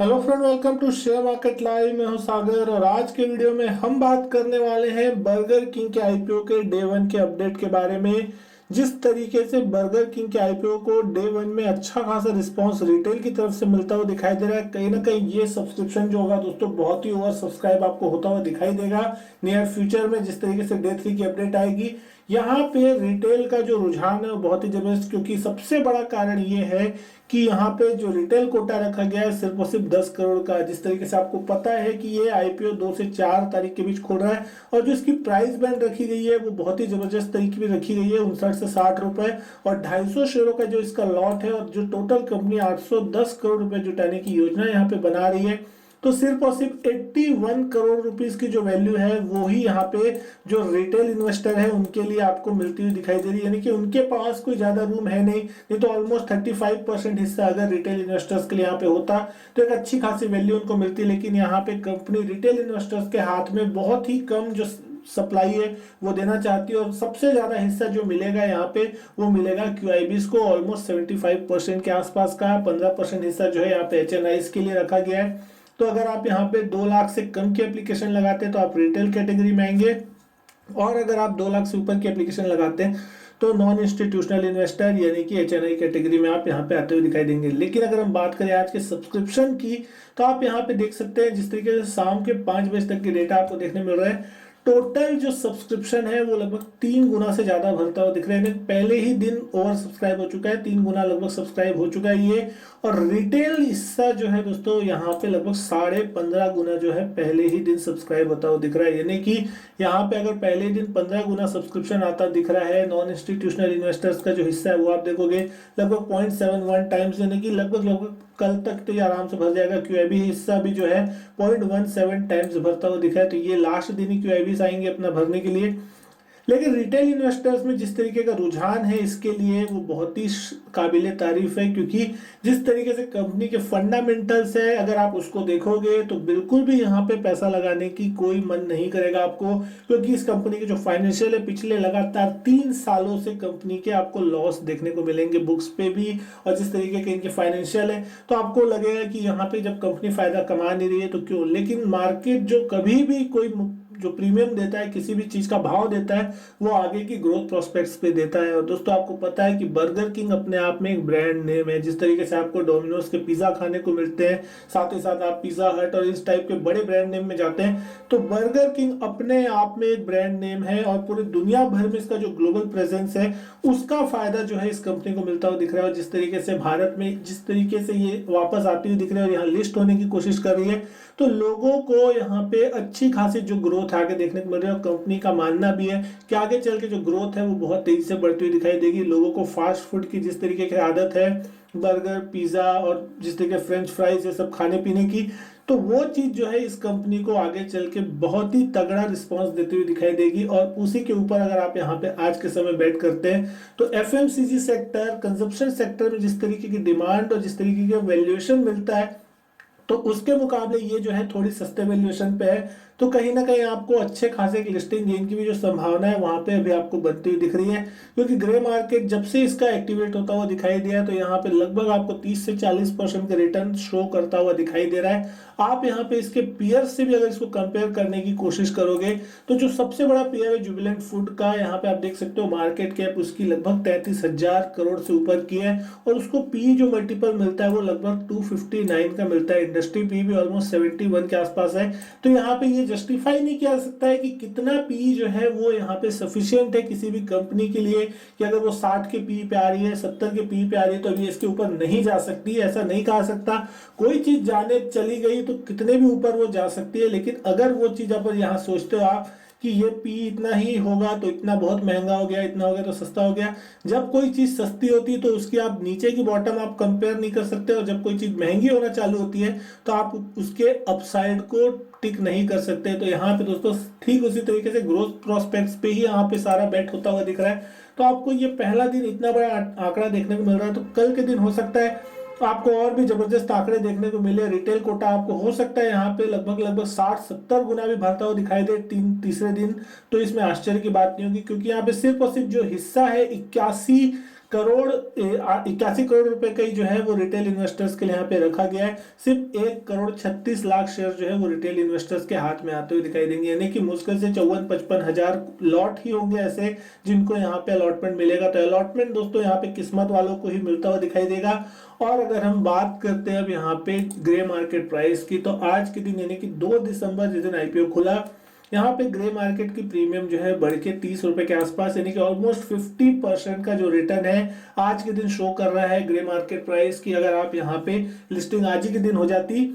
Hello friend, welcome to share market live. मैं हूं सागर और आज के वीडियो में हम बात करने वाले हैं बर्गर किंग के आईपीओ के डे वन के अपडेट के बारे में। जिस तरीके से बर्गर किंग के आईपीओ को डे वन में अच्छा खासा रिस्पांस रिटेल की तरफ से मिलता हुआ दिखाई दे रहा है, कहीं ना कहीं ये सब्सक्रिप्शन जो होगा दोस्तों बहुत ही ओवर सब्सक्राइब आपको होता हुआ दिखाई देगा नियर फ्यूचर में। जिस तरीके से डे थ्री की अपडेट आएगी, यहाँ पे रिटेल का जो रुझान है वो बहुत ही जबरदस्त, क्योंकि सबसे बड़ा कारण ये है कि यहाँ पे जो रिटेल कोटा रखा गया है सिर्फ और सिर्फ 10 करोड़ का। जिस तरीके से आपको पता है कि ये आईपीओ 2 से 4 तारीख के बीच खोल रहा है और जो इसकी प्राइस बैंड रखी गई है वो बहुत ही जबरदस्त तरीके में रखी गई है, 59 से 60 रुपए और 250 शेयरों का जो इसका लॉट है। और जो टोटल कंपनी 810 करोड़ रुपए जुटाने की योजना यहाँ पे बना रही है, तो सिर्फ और सिर्फ 81 करोड़ रुपीस की जो वैल्यू है वो ही यहाँ पे जो रिटेल इन्वेस्टर है उनके लिए आपको मिलती हुई दिखाई दे रही है। यानी कि उनके पास कोई ज्यादा रूम है नहीं तो ऑलमोस्ट 35% हिस्सा अगर रिटेल इन्वेस्टर्स के लिए यहाँ पे होता तो एक अच्छी खासी वैल्यू उनको मिलती। लेकिन यहाँ पे कंपनी रिटेल इन्वेस्टर्स के हाथ में बहुत ही कम जो सप्लाई है वो देना चाहती है और सबसे ज्यादा हिस्सा जो मिलेगा यहाँ पे वो मिलेगा क्यूआईबीज को, ऑलमोस्ट 75% के आसपास का। 15% हिस्सा जो है यहाँ पे एचएनआईज के लिए रखा गया है। तो अगर आप यहाँ पे 2 लाख से कम की एप्लीकेशन लगाते हैं तो आप रिटेल कैटेगरी में आएंगे, और अगर आप 2 लाख से ऊपर की एप्लीकेशन लगाते हैं तो नॉन इंस्टीट्यूशनल इन्वेस्टर यानी कि एचएनआई कैटेगरी में आप यहाँ पे आते हुए दिखाई देंगे। लेकिन अगर हम बात करें आज के सब्सक्रिप्शन की, तो आप यहाँ पे देख सकते हैं जिस तरीके से शाम के 5 बजे तक की डेटा आपको देखने मिल रहा है, टोटल जो सब्सक्रिप्शन है वो लगभग 3 गुना से ज्यादा भरता हुआ दिख रहा है। पहले ही दिन ओवर सब्सक्राइब हो चुका है, 3 गुना लगभग सब्सक्राइब हो चुका है ये। और रिटेल हिस्सा जो है दोस्तों यहाँ पे लगभग 15.5 गुना जो है पहले ही दिन सब्सक्राइब होता हुआ दिख रहा है। यानी कि यहाँ पे अगर पहले दिन 15 गुना सब्सक्रिप्शन आता दिख रहा है, नॉन इंस्टीट्यूशनल इन्वेस्टर्स का जो हिस्सा है वो आप देखोगे लगभग 0.71 टाइम्स, यानी कि लगभग कल तक तो ये आराम से भर जाएगा। क्यूआईबी हिस्सा भी जो है 0.17 टाइम्स भरता हुआ दिखा है, तो ये लास्ट दिन ही क्यूआईबी आएंगे अपना भरने के लिए। लेकिन रिटेल इन्वेस्टर्स में जिस तरीके का रुझान है इसके लिए वो बहुत ही काबिले तारीफ है, क्योंकि जिस तरीके से कंपनी के फंडामेंटल्स है अगर आप उसको देखोगे तो बिल्कुल भी यहाँ पे पैसा लगाने की कोई मन नहीं करेगा आपको, क्योंकि इस कंपनी के जो फाइनेंशियल है पिछले लगातार 3 सालों से कंपनी के आपको लॉस देखने को मिलेंगे बुक्स पे भी, और जिस तरीके के इनके फाइनेंशियल है तो आपको लगेगा कि यहाँ पे जब कंपनी फायदा कमा नहीं रही है तो क्यों। लेकिन मार्केट जो कभी भी कोई जो प्रीमियम देता है, किसी भी चीज का भाव देता है, वो आगे की ग्रोथ प्रोस्पेक्ट्स पे देता है। और दोस्तों आपको पता है कि बर्गर किंग अपने आप में एक ब्रांड नेम है। जिस तरीके से आपको डोमिनोज के पिज्जा खाने को मिलते हैं, साथ ही साथ आप पिज्जा हट और इस टाइप के बड़े ब्रांड नेम में जाते हैं, तो बर्गर किंग अपने आप में एक ब्रांड नेम है और पूरी दुनिया भर में इसका जो ग्लोबल प्रेजेंस है उसका फायदा जो है इस कंपनी को मिलता हुआ दिख रहा है। और जिस तरीके से भारत में जिस तरीके से ये वापस आती हुई दिख रही है और यहाँ लिस्ट होने की कोशिश कर रही है, तो लोगों को यहाँ पे अच्छी खासी जो ग्रोथ आगे देखने को मिल रही है। और कंपनी का मानना भी है कि आगे चल के जो ग्रोथ है वो बहुत तेजी से बढ़ती हुई दिखाई देगी। लोगों को फास्ट फूड की जिस तरीके की आदत है, बर्गर पिज्जा और जिस तरीके फ्रेंच फ्राइज ये सब खाने पीने की, तो वो चीज जो है इस कंपनी को आगे चल के बहुत ही तगड़ा रिस्पांस देती हुई दिखाई देगी। और उसी के ऊपर अगर आप यहाँ पे आज के समय बैठ करते हैं तो एफएमसीजी सेक्टर, कंजप्शन सेक्टर में जिस तरीके की डिमांड और जिस तरीके का वैल्यूएशन मिलता है, तो उसके मुकाबले ये जो है थोड़ी सस्ते वैल्यूएशन पे है। तो कहीं ना कहीं आपको अच्छे खासे लिस्टिंग गेन की भी जो संभावना है वहां पे अभी आपको बनती हुई दिख रही है, क्योंकि ग्रे मार्केट जब से इसका एक्टिवेट होता हुआ दिखाई दिया तो यहाँ पे लगभग आपको 30 से 40% का रिटर्न शो करता हुआ दिखाई दे रहा है। आप यहाँ पे इसके पीयर से भी अगर इसको कंपेयर करने की कोशिश करोगे तो जो सबसे बड़ा पीयर है जुबिलेंट फूड का, यहाँ पे आप देख सकते हो मार्केट कैप उसकी लगभग 33,000 करोड़ से ऊपर की है और उसको पी जो मल्टीपल मिलता है वो लगभग 259 का मिलता है। इंडस्ट्री पी भी ऑलमोस्ट 71 के आसपास है। तो यहाँ पे ये जस्टिफाई नहीं किया जा सकता है कि कितना पी जो है वो यहाँ पे सफिशिएंट है किसी भी कंपनी के लिए, कि अगर वो 60 के पी पे आ रही है, 70 के पी पे आ रही है तो अभी इसके ऊपर नहीं जा सकती, ऐसा नहीं कहा सकता। कोई चीज जाने चली गई तो कितने भी ऊपर वो जा सकती है, लेकिन अगर वो चीज आप यहाँ सोचते हो आप कि ये पी इतना ही होगा तो इतना बहुत महंगा हो गया, इतना हो गया तो सस्ता हो गया। जब कोई चीज सस्ती होती है तो उसकी आप नीचे की बॉटम आप कंपेयर नहीं कर सकते, और जब कोई चीज महंगी होना चालू होती है तो आप उसके अपसाइड को टिक नहीं कर सकते। तो यहाँ पे दोस्तों ठीक उसी तरीके से ग्रोथ प्रोस्पेक्ट्स पे ही यहाँ पे सारा बेट होता हुआ दिख रहा है। तो आपको ये पहला दिन इतना बड़ा आंकड़ा देखने को मिल रहा है, तो कल के दिन हो सकता है आपको और भी जबरदस्त आंकड़े देखने को मिले। रिटेल कोटा आपको हो सकता है यहाँ पे लगभग 60-70 गुना भी भरता हुआ दिखाई दे तीसरे दिन, तो इसमें आश्चर्य की बात नहीं होगी, क्योंकि यहाँ पे सिर्फ और सिर्फ जो हिस्सा है 81 करोड़ 81 करोड़ रुपए का ही जो है वो रिटेल इन्वेस्टर्स के लिए यहाँ पे रखा गया है। सिर्फ 1 करोड़ 36 लाख शेयर जो है वो रिटेल इन्वेस्टर्स के हाथ में आते हुए दिखाई देंगे, यानी कि मुश्किल से 54-55 हजार लॉट ही होंगे ऐसे जिनको यहाँ पे अलॉटमेंट मिलेगा। तो अलॉटमेंट दोस्तों यहाँ पे किस्मत वालों को ही मिलता हुआ दिखाई देगा। और अगर हम बात करते हैं अब यहाँ पे ग्रे मार्केट प्राइस की, तो आज के दिन यानी कि 2 दिसंबर जिस दिन आईपीओ खुला, यहाँ पे ग्रे मार्केट की प्रीमियम जो है बढ़ के 30 रुपए के आसपास यानी कि ऑलमोस्ट 50% का जो रिटर्न है आज के दिन शो कर रहा है ग्रे मार्केट प्राइस की। अगर आप यहाँ पे लिस्टिंग आज ही के दिन हो जाती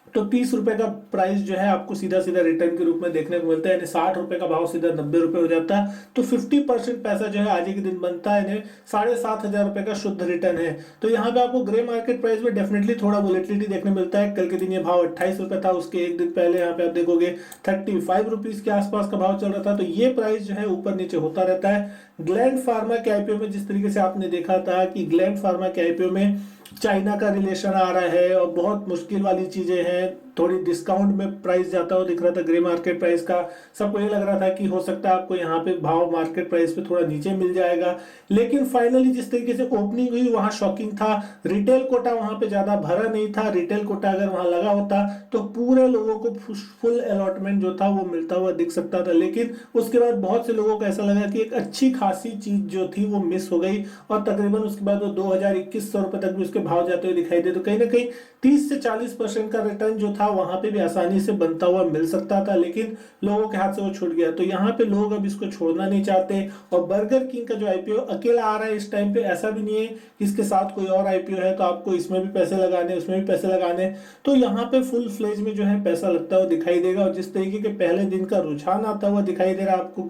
तो 30 रुपए का प्राइस जो है आपको सीधा सीधा रिटर्न के रूप में देखने को मिलता है, यानी 60 रुपए का भाव सीधा 90 रुपए हो जाता है। तो 50% पैसा जो है आज ही के दिन बनता है, यानी 7,500 रुपए का शुद्ध रिटर्न है। तो यहाँ पे आपको ग्रे मार्केट प्राइस में डेफिनेटली थोड़ा वोलेटिलिटी देखने मिलता है। कल के दिन ये भाव 28 रुपए था, उसके एक दिन पहले यहाँ पे आप देखोगे 35 रुपीज के आसपास का भाव चल रहा था। तो ये प्राइस जो है ऊपर नीचे होता रहता है। ग्लैंड फार्मा के आईपीओ में जिस तरीके से आपने देखा था कि ग्लैंड फार्मा के आईपीओ में चाइना का रिलेशन आ रहा है और बहुत मुश्किल वाली चीजें हैं, थोड़ी डिस्काउंट में प्राइस जाता हुआ दिख रहा था ग्रे मार्केट प्राइस का। सबको ये लग रहा था कि हो सकता है आपको यहाँ पे भाव मार्केट प्राइस पे थोड़ा नीचे मिल जाएगा, लेकिन फाइनली जिस तरीके से ओपनिंग हुई वहां शॉकिंग था। रिटेल कोटा वहां पे ज्यादा भरा नहीं था, रिटेल कोटा अगर वहां लगा होता तो पूरे लोगों को फुल अलॉटमेंट जो था वो मिलता हुआ दिख सकता था। लेकिन उसके बाद बहुत से लोगों को ऐसा लगा कि एक अच्छी खासी चीज जो थी वो मिस हो गई और तकरीबन उसके बाद वो 2,000-2,100 रुपए तक भी उसके भाव जाते हुए दिखाई दे। तो कहीं ना कहीं 30 से 40% का रिटर्न जो था वहां पे भी आसानी से बनता हुआ मिल सकता था, लेकिन लोगों के हाथ से वो छूट गया। तो यहाँ पे लोग अब इसको छोड़ना नहीं चाहते। और बर्गर किंग का जो आईपीओ अकेला आ रहा है इस टाइम पे, ऐसा भी नहीं है कि इसके साथ कोई और आईपीओ है तो आपको इसमें भी पैसे लगाने उसमें भी पैसे लगाने। तो यहाँ पे फुल फ्लेज में जो है पैसा लगता हुआ दिखाई देगा। और जिस तरीके के पहले दिन का रुझान आता हुआ दिखाई दे रहा है आपको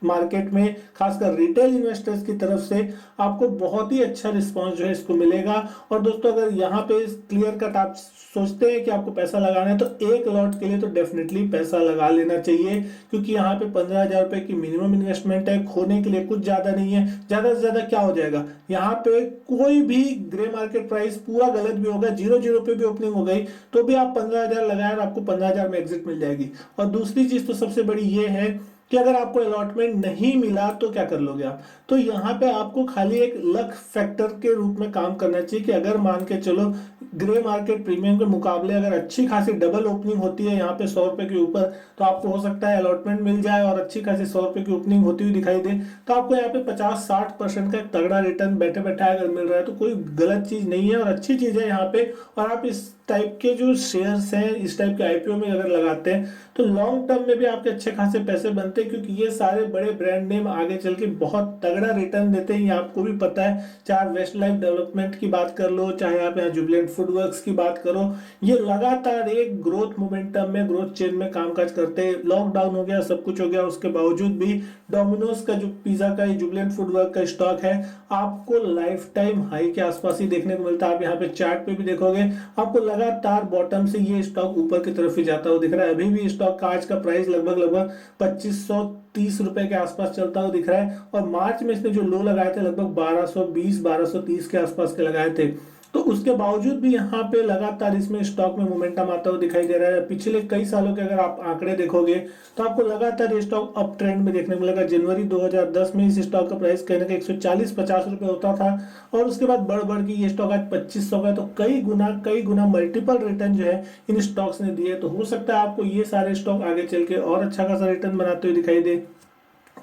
मार्केट में, खासकर रिटेल इन्वेस्टर्स की तरफ से, आपको बहुत ही अच्छा रिस्पांस जो है इसको मिलेगा। और दोस्तों अगर यहाँ पे क्लियर कट आप सोचते हैं कि आपको पैसा लगाना है तो एक लॉट के लिए तो डेफिनेटली पैसा लगा लेना चाहिए, क्योंकि यहाँ पे 15,000 रुपए की मिनिमम इन्वेस्टमेंट है। खोने के लिए कुछ ज्यादा नहीं है, ज्यादा से ज्यादा क्या हो जाएगा, यहाँ पे कोई भी ग्रे मार्केट प्राइस पूरा गलत भी होगा, 0-0 पे भी ओपनिंग हो गई तो भी आप 15,000 लगाए और आपको 15,000 में एग्जिट मिल जाएगी। और दूसरी चीज तो सबसे बड़ी ये है कि अगर आपको अलॉटमेंट नहीं मिला तो क्या कर लोगे आप। तो यहाँ पे आपको खाली एक लक फैक्टर के रूप में काम करना चाहिए कि अगर मान के चलो ग्रे मार्केट प्रीमियम के मुकाबले अगर अच्छी खासी डबल ओपनिंग होती है यहाँ पे 100 रुपए के ऊपर, तो आपको हो सकता है अलॉटमेंट मिल जाए और अच्छी खासी 100 रुपए की ओपनिंग होती हुई दिखाई दे, तो आपको यहाँ पे 50-60% का एक तगड़ा रिटर्न बैठे बैठे अगर मिल रहा है तो कोई गलत चीज नहीं है और अच्छी चीज है यहाँ पे। और आप इस टाइप के जो शेयर्स हैं, इस टाइप के आईपीओ में अगर लगाते हैं तो लॉन्ग टर्म में भी आपके अच्छे खासे पैसे बनते हैं, क्योंकि ये सारे बड़े ब्रांड नेम आगे चल के बहुत तगड़ा रिटर्न देते हैं, ये आपको भी पता है। चाहे वेस्ट लाइफ डेवलपमेंट की बात कर लो, चाहे आप यहाँ जुबिलेंट फूडवर्क्स की बात करो, ये लगातार एक ग्रोथ मोमेंटम में, ग्रोथ चेन में कामकाज करते हैं। लॉकडाउन हो गया, सब कुछ हो गया, उसके बावजूद भी डोमिनोज का जो पिज्जा का जुबिलेंट फूडवर्क का स्टॉक है आपको लाइफ टाइम हाई के आसपास ही देखने को मिलता है। आप यहाँ पे चार्ट पे भी देखोगे आपको लगातार बॉटम से ये स्टॉक ऊपर की तरफ ही जाता हुआ दिख रहा है। अभी भी स्टॉक का आज का प्राइस लगभग 2530 रुपए के आसपास चलता हुआ दिख रहा है और मार्च में इसने जो लो लगाए थे लगभग 1220-1230 के आसपास के लगाए थे। तो उसके बावजूद भी यहाँ पे लगातार इसमें स्टॉक में मोमेंटम आता हुआ दिखाई दे रहा है। पिछले कई सालों के अगर आप आंकड़े देखोगे तो आपको लगातार ये स्टॉक अप ट्रेंड में देखने को मिलेगा। जनवरी 2010 में इस स्टॉक का प्राइस कहीं ना कहीं 140-50 रुपए होता था और उसके बाद बढ़ बढ़ के ये स्टॉक आज 2500 का, तो कई गुना मल्टीपल रिटर्न जो है इन स्टॉक्स ने दिए। तो हो सकता है आपको ये सारे स्टॉक आगे चल के और अच्छा खासा रिटर्न बनाते हुए दिखाई दे।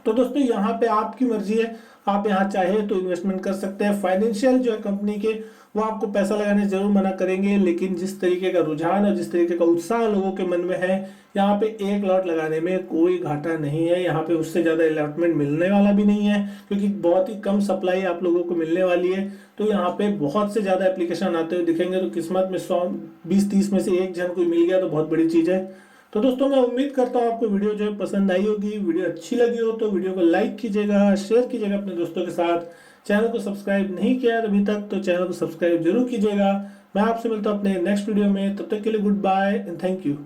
तो दोस्तों यहाँ पे आपकी मर्जी है, आप यहाँ चाहे तो इन्वेस्टमेंट कर सकते हैं। फाइनेंशियल जो है कंपनी के वो आपको पैसा लगाने जरूर मना करेंगे, लेकिन जिस तरीके का रुझान और जिस तरीके का उत्साह लोगों के मन में है, यहाँ पे एक लॉट लगाने में कोई घाटा नहीं है। यहाँ पे उससे ज्यादा अलॉटमेंट मिलने वाला भी नहीं है, क्योंकि बहुत ही कम सप्लाई आप लोगों को मिलने वाली है। तो यहाँ पे बहुत से ज्यादा एप्लीकेशन आते हुए दिखेंगे, तो किस्मत में 100-20-30 में से एक जन कोई मिल गया तो बहुत बड़ी चीज है। तो दोस्तों मैं उम्मीद करता हूँ आपको वीडियो जो है पसंद आई होगी। वीडियो अच्छी लगी हो तो वीडियो को लाइक कीजिएगा, शेयर कीजिएगा अपने दोस्तों के साथ। चैनल को सब्सक्राइब नहीं किया है अभी तक तो चैनल को सब्सक्राइब जरूर कीजिएगा। मैं आपसे मिलता हूँ अपने नेक्स्ट वीडियो में, तब तक के लिए goodbye and thank you.